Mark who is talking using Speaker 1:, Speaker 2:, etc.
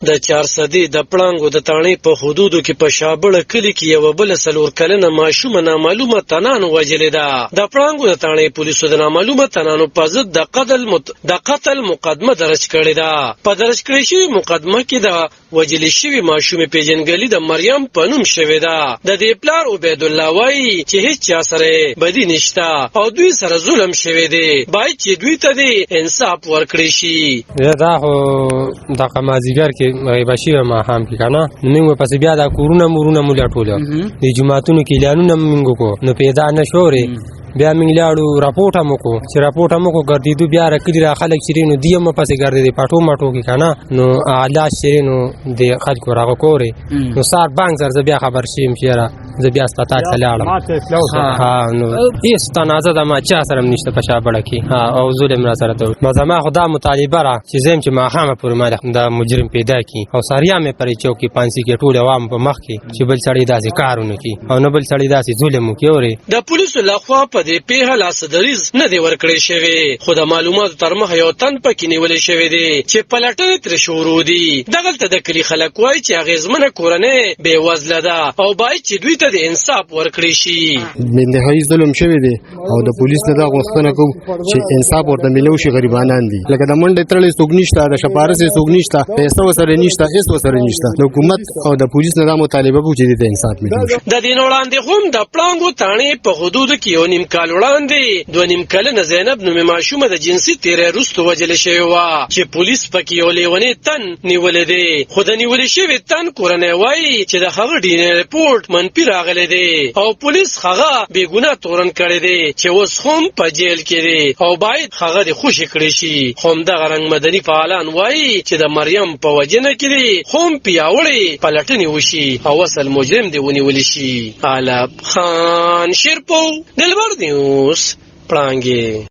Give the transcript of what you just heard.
Speaker 1: د چارسدي د پړانګو د تاڼې په حدودو کې په شابړه کلي کې یو بل 4 کلنه ماشومه نامعلومه تنانو وجلې ده. د پړانګو د تاڼې پولیسو د نامعلومه تنانو په ضد د قتل مقدمه درج کړې ده. په درج کړې شوې مقدمه کې د وجلې شوې ماشومې پیژنګلي د مریم په نوم شوې ده. د دې پلار عبید الله وایي چې هیڅ چا سره بدی نشته او دوی سره ظلم شوی دی، باید چې دوی ته د انصاف ورکړي شي.
Speaker 2: دا خو د قمازیګر کې غیبه شوی ماښام کې که نه، نو موږ پسې بیا دا کورونه مورونه مو لټول، د جوماتونو کې اعلانونه موږ وکړو، نو پیدا نه شورې. بیا موږ لاړو راپورټ هم وکړو، چې راپورټ هم وکړو ګرځېدو، بیا راکلي را خلک چې نو دوی هم پسې ګرځېدې پټو مټو کې که نه، نو علاج چې نو د خلکو راغه کورې، نو سار بانک سره زه بیا خبر شوم چې یاره زه بیا اسپتال ته لاړم. نو هېڅ تنازع د ما چا سره هم نشته په شابړه کې، او ظلم را سره ته. نو زما خو دا مطالبه را چې زه یم چې ماښامه پورې ما دا مجرم پیدا کړي او ساریا مې پرې چوک کې پانسي کې ټول عوام په مخ کې چې بل سړی داسې کار ونه کړي او نه بل سړی داسې ظلم وکړي. اورې
Speaker 1: د پولیسو لخوا په دې پیښه لاسدریز نه دی ورکړی شوی، خو د معلوماتو تر مخه یو تن پکې نیولې شوی دی چې پلټنې ترې شروع دي. دغلته د کلي خلک وایي چې اغېزمنه کورنۍ بېوزله ده او باید چې دوی ته د انصاف ورکړی شي.
Speaker 3: انتهایی ظلم شوی دی او د پولیس نه دا غوښتنه کوو چې انصاف ورته میلو شي. غریبانان دي لکه د منډې تړلې څوک نشته، د شپارسې څوک نشته، پیسه ورسره نشته، هېڅ ورسره نشته. د حکومت او د پولیس نه دا مطالبه کوو چې د انصاف میلو شي.
Speaker 1: د دې نه وړاندې هم د پړانګو تاڼې په حدودو کې 1.5 کال وړاندې 2.5 کلنه زینب نومې ماشومه د جنسي تېرۍ وروسته وژلې شوې وه چې پولیس پکې یو لیونی تن نیولی دی، خو د نیولې شوي تن کورنۍ وایي چې د هغه ډي رپورټ منفي راغلی دی او پولیس هغه بېګناه تورن کړی دی چې اوس هم په جیل کې دی او باید هغه د خوشي کړی شي. همدغه رنګ مدني فعالان وایي چې د مریم په وجنه کې دی هم پیاوړې پلټنې وشي او اصل مجرم دی ونیول شي. علب خان شیرپو، دلبر نیوز، پړانګې.